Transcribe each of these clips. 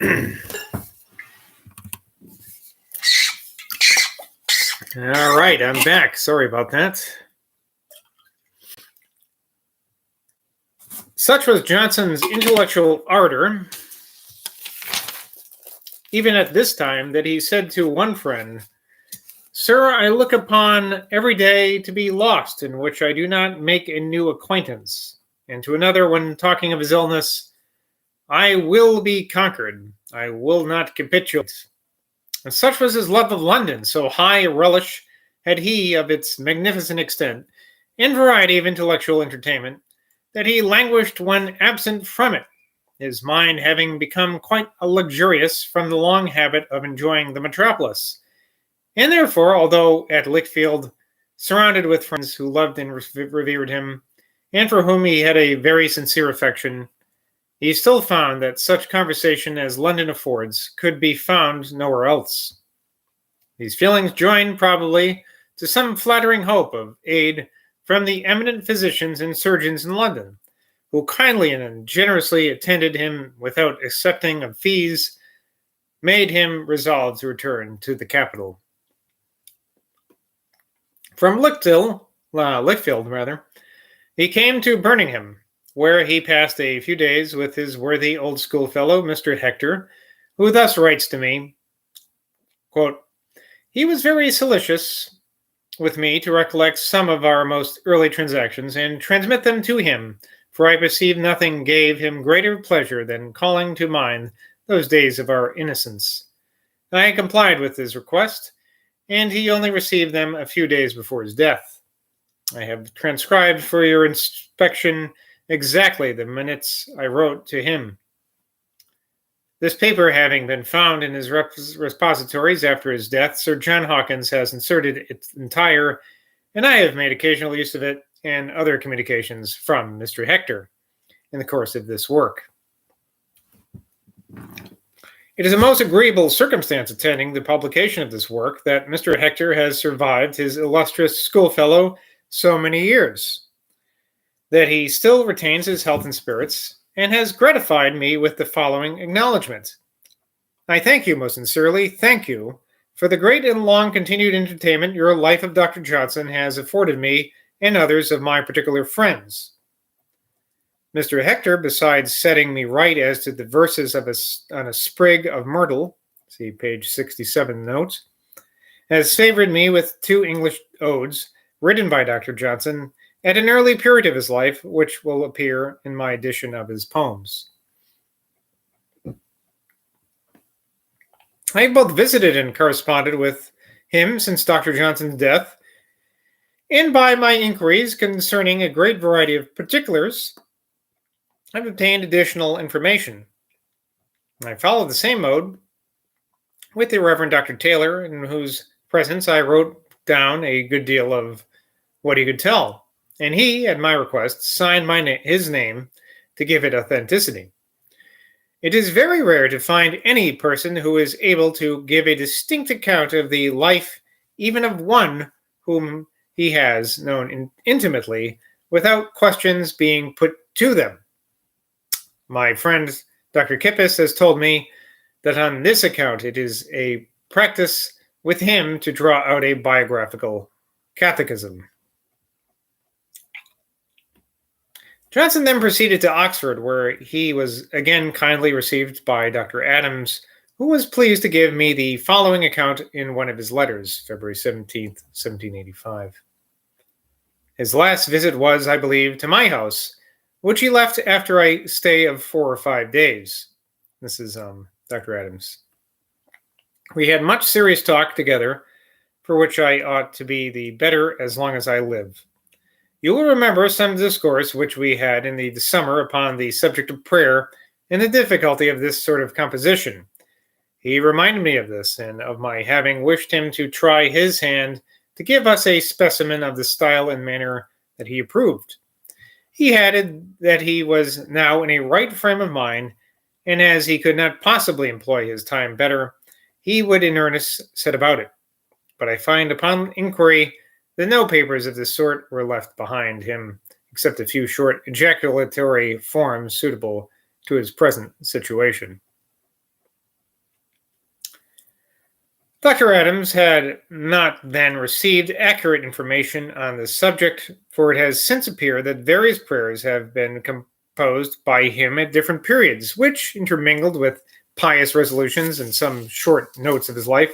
All right, I'm back. Sorry about that. Such was Johnson's intellectual ardor, even at this time, that he said to one friend, "Sir, I look upon every day to be lost in which I do not make a new acquaintance." And to another, when talking of his illness, "I will be conquered. I will not capitulate." And such was his love of London, so high a relish had he of its magnificent extent and variety of intellectual entertainment, that he languished when absent from it, his mind having become quite luxurious from the long habit of enjoying the metropolis. And therefore, although at Lichfield, surrounded with friends who loved and revered him, and for whom he had a very sincere affection, he still found that such conversation as London affords could be found nowhere else. These feelings joined probably to some flattering hope of aid from the eminent physicians and surgeons in London, who kindly and generously attended him without accepting of fees, made him resolve to return to the capital. From Lichfield, he came to Birmingham, where he passed a few days with his worthy old schoolfellow, Mr. Hector, who thus writes to me, quote, "He was very solicitous with me to recollect some of our most early transactions and transmit them to him, for I perceive nothing gave him greater pleasure than calling to mind those days of our innocence. I complied with his request, and he only received them a few days before his death. I have transcribed for your inspection exactly the minutes I wrote to him. This paper having been found in his repositories after his death, Sir John Hawkins has inserted it entire, and I have made occasional use of it and other communications from Mr. Hector in the course of this work. It is a most agreeable circumstance attending the publication of this work that Mr. Hector has survived his illustrious schoolfellow so many years, that he still retains his health and spirits, and has gratified me with the following acknowledgment. I thank you most sincerely, thank you, for the great and long-continued entertainment your Life of Dr. Johnson has afforded me and others of my particular friends. Mr. Hector, besides setting me right as to the verses on a sprig of myrtle, see page 67 notes, has favored me with 2 English odes written by Dr. Johnson at an early period of his life, which will appear in my edition of his poems. I have both visited and corresponded with him since Dr. Johnson's death, and by my inquiries concerning a great variety of particulars, I've obtained additional information. I followed the same mode with the Reverend Dr. Taylor, in whose presence I wrote down a good deal of what he could tell, and he, at my request, signed his name to give it authenticity. It is very rare to find any person who is able to give a distinct account of the life even of one whom he has known intimately without questions being put to them. My friend Dr. Kippis has told me that on this account it is a practice with him to draw out a biographical catechism. Johnson then proceeded to Oxford, where he was again kindly received by Dr. Adams, who was pleased to give me the following account in one of his letters, February 17th, 1785. His last visit was, I believe, to my house, which he left after a stay of 4 or 5 days. This is Dr. Adams. We had much serious talk together, for which I ought to be the better as long as I live. You will remember some discourse which we had in the summer upon the subject of prayer and the difficulty of this sort of composition. He reminded me of this, and of my having wished him to try his hand to give us a specimen of the style and manner that he approved. He added that he was now in a right frame of mind, and as he could not possibly employ his time better, he would in earnest set about it. But I find upon inquiry that no papers of this sort were left behind him, except a few short ejaculatory forms suitable to his present situation. Dr. Adams had not then received accurate information on the subject, for it has since appeared that various prayers have been composed by him at different periods, which, intermingled with pious resolutions and some short notes of his life,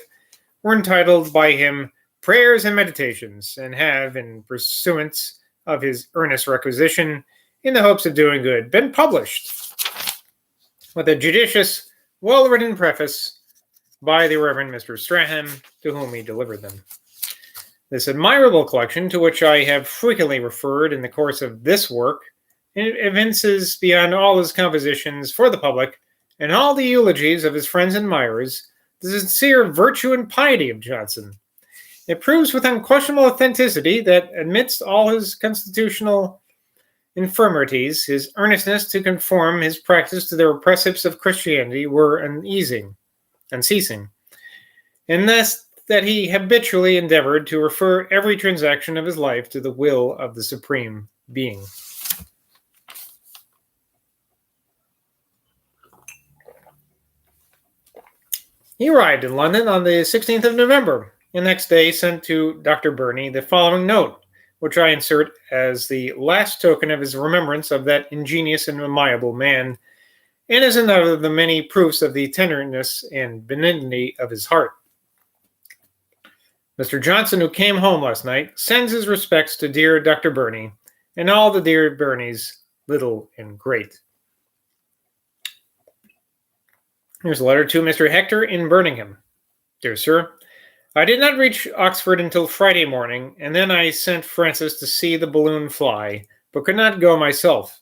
were entitled by him Prayers and Meditations, and have, in pursuance of his earnest requisition, in the hopes of doing good, been published with a judicious, well-written preface by the Reverend Mr. Strahan, to whom he delivered them. This admirable collection, to which I have frequently referred in the course of this work, evinces beyond all his compositions for the public and all the eulogies of his friends and admirers the sincere virtue and piety of Johnson. It proves with unquestionable authenticity that, amidst all his constitutional infirmities, his earnestness to conform his practice to the precepts of Christianity were unceasing, and thus that he habitually endeavored to refer every transaction of his life to the will of the Supreme Being. He arrived in London on the 16th of November, and next day sent to Dr. Burney the following note, which I insert as the last token of his remembrance of that ingenious and amiable man, and as another of the many proofs of the tenderness and benignity of his heart. Mr. Johnson, who came home last night, sends his respects to dear Dr. Burney, and all the dear Burneys, little and great. Here's a letter to Mr. Hector in Birmingham. Dear Sir, I did not reach Oxford until Friday morning, and then I sent Francis to see the balloon fly, but could not go myself.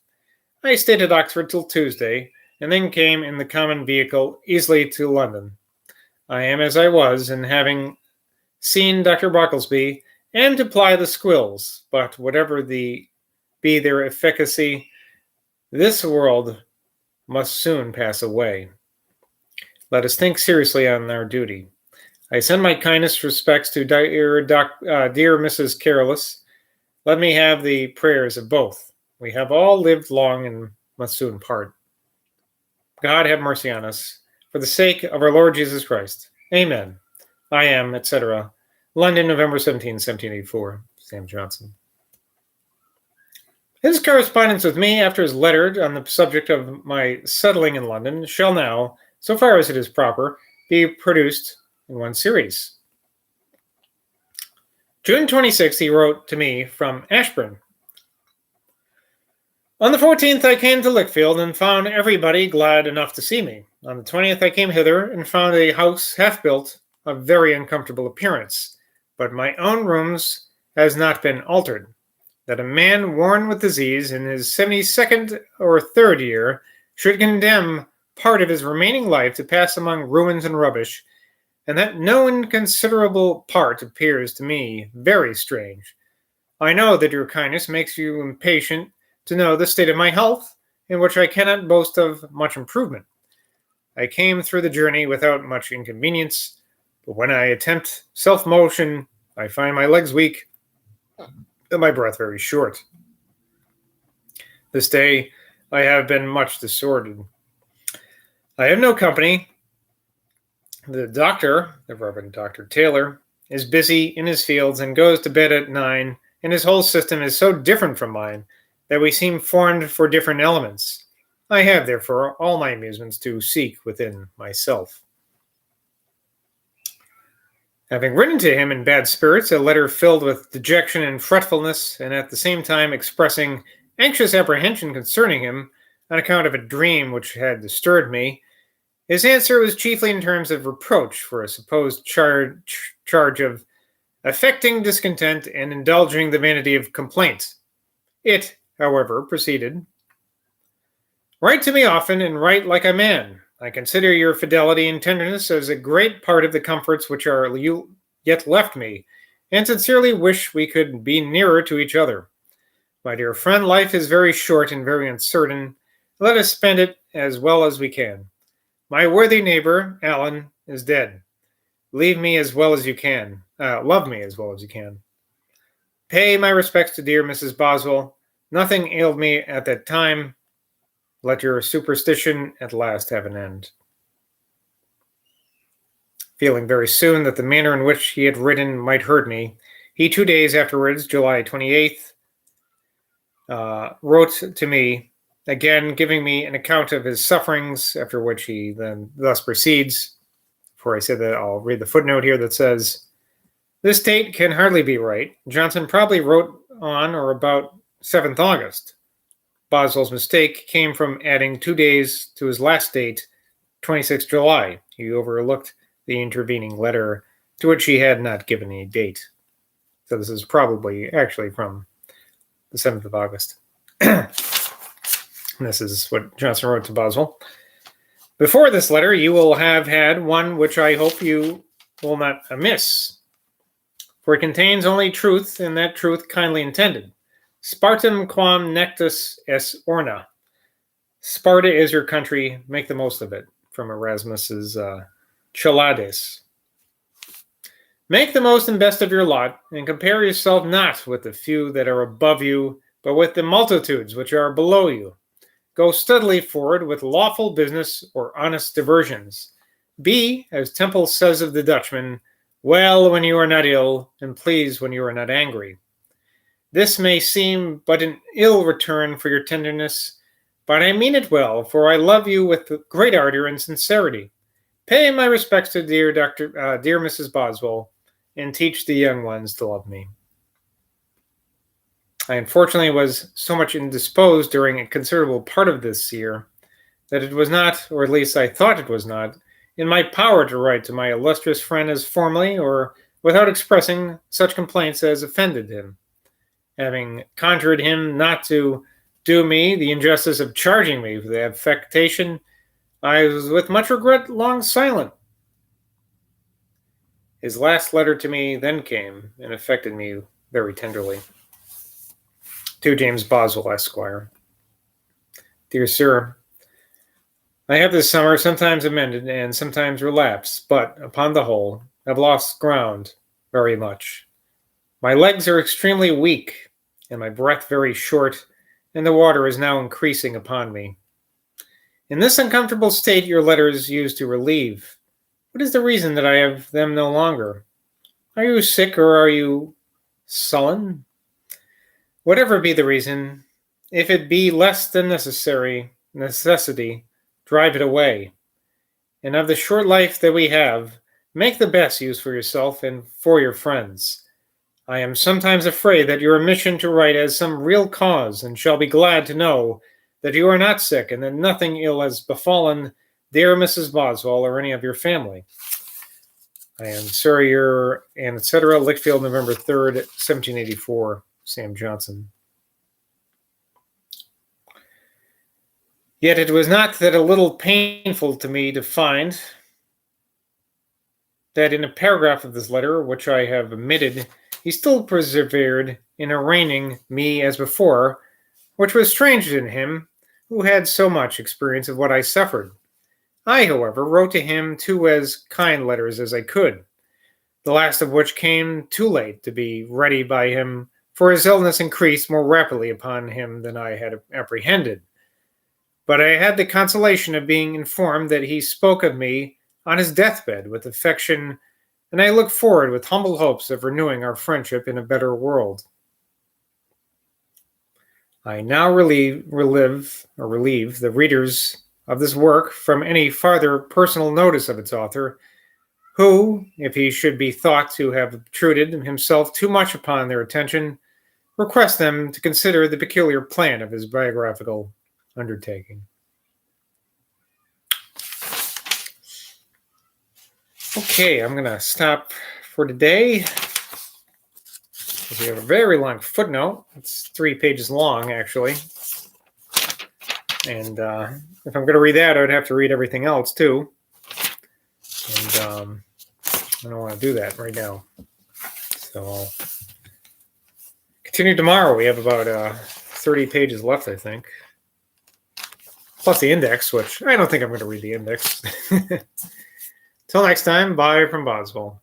I stayed at Oxford till Tuesday, and then came in the common vehicle easily to London. I am as I was, and having seen Dr. Brocklesby, and to ply the squills, but whatever be their efficacy, this world must soon pass away. Let us think seriously on our duty. I send my kindest respects to dear Mrs. Careless. Let me have the prayers of both. We have all lived long and must soon part. God have mercy on us, for the sake of our Lord Jesus Christ. Amen. I am, etc. London, November 17, 1784. Sam Johnson. His correspondence with me after his letter on the subject of my settling in London shall now, so far as it is proper, be produced in one series. June 26th, he wrote to me from Ashburn. On the 14th, I came to Lichfield and found everybody glad enough to see me. On the 20th, I came hither and found a house half built of very uncomfortable appearance, but my own rooms has not been altered. That a man worn with disease in his 72nd or 3rd year should condemn part of his remaining life to pass among ruins and rubbish, and that no inconsiderable part appears to me very strange. I know that your kindness makes you impatient to know the state of my health, in which I cannot boast of much improvement. I came through the journey without much inconvenience, but when I attempt self-motion, I find my legs weak and my breath very short. This day I have been much disordered. I have no company. The doctor, the Reverend Dr. Taylor, is busy in his fields and goes to bed at 9, and his whole system is so different from mine that we seem formed for different elements. I have, therefore, all my amusements to seek within myself. Having written to him in bad spirits a letter filled with dejection and fretfulness, and at the same time expressing anxious apprehension concerning him on account of a dream which had disturbed me, his answer was chiefly in terms of reproach for a supposed charge of affecting discontent and indulging the vanity of complaint. It, however, proceeded, Write to me often and write like a man. I consider your fidelity and tenderness as a great part of the comforts which are yet left me, and sincerely wish we could be nearer to each other. My dear friend, life is very short and very uncertain. Let us spend it as well as we can. My worthy neighbor, Alan, is dead. Leave me as well as you can. Love me as well as you can. Pay my respects to dear Mrs. Boswell. Nothing ailed me at that time. Let your superstition at last have an end. Feeling very soon that the manner in which he had written might hurt me, he 2 days afterwards, July 28th, wrote to me, again giving me an account of his sufferings, after which he then thus proceeds. Before I say that, I'll read the footnote here that says, "This date can hardly be right. Johnson probably wrote on or about 7th August. Boswell's mistake came from adding 2 days to his last date, 26th July. He overlooked the intervening letter, to which he had not given any date." So this is probably actually from the 7th of August. This is what Johnson wrote to Boswell. "Before this letter, you will have had one which I hope you will not amiss, for it contains only truth, and that truth kindly intended. Spartam quam nectus es orna. Sparta is your country, make the most of it." From Erasmus's Chalades. "Make the most and best of your lot, and compare yourself not with the few that are above you, but with the multitudes which are below you. Go steadily forward with lawful business or honest diversions. Be, as Temple says of the Dutchman, well when you are not ill, and pleased when you are not angry. This may seem but an ill return for your tenderness, but I mean it well, for I love you with great ardor and sincerity. Pay my respects to dear Mrs. Boswell, and teach the young ones to love me. I unfortunately was so much indisposed during a considerable part of this year that it was not, or at least I thought it was not, in my power to write to my illustrious friend as formally or without expressing such complaints as offended him. Having conjured him not to do me the injustice of charging me with the affectation, I was with much regret long silent. His last letter to me then came, and affected me very tenderly. To James Boswell, Esquire. Dear Sir, I have this summer sometimes amended and sometimes relapsed, but, upon the whole, have lost ground very much. My legs are extremely weak, and my breath very short, and the water is now increasing upon me. In this uncomfortable state your letters used to relieve. What is the reason that I have them no longer? Are you sick, or are you sullen? Whatever be the reason, if it be less than necessity, drive it away. And of the short life that we have, make the best use for yourself and for your friends. I am sometimes afraid that your omission to write has some real cause, and shall be glad to know that you are not sick, and that nothing ill has befallen dear Mrs. Boswell or any of your family. I am sorry, your and etc. Lichfield, November 3rd, 1784. Sam Johnson. Yet it was not that a little painful to me to find that in a paragraph of this letter, which I have omitted, he still persevered in arraigning me as before, which was strange in him, who had so much experience of what I suffered. I, however, wrote to him 2 as kind letters as I could, the last of which came too late to be ready by him, for his illness increased more rapidly upon him than I had apprehended. But I had the consolation of being informed that he spoke of me on his deathbed with affection, and I look forward with humble hopes of renewing our friendship in a better world. I now relieve the readers of this work from any farther personal notice of its author, who, if he should be thought to have obtruded himself too much upon their attention, request them to consider the peculiar plan of his biographical undertaking. Okay, I'm going to stop for today. We have a very long footnote. It's 3 pages long, actually. And if I'm going to read that, I would have to read everything else, too. And I don't want to do that right now. So I'll continue tomorrow. We have about 30 pages left, I think. Plus the index, which I don't think I'm going to read the index. Till next time, bye from Boswell.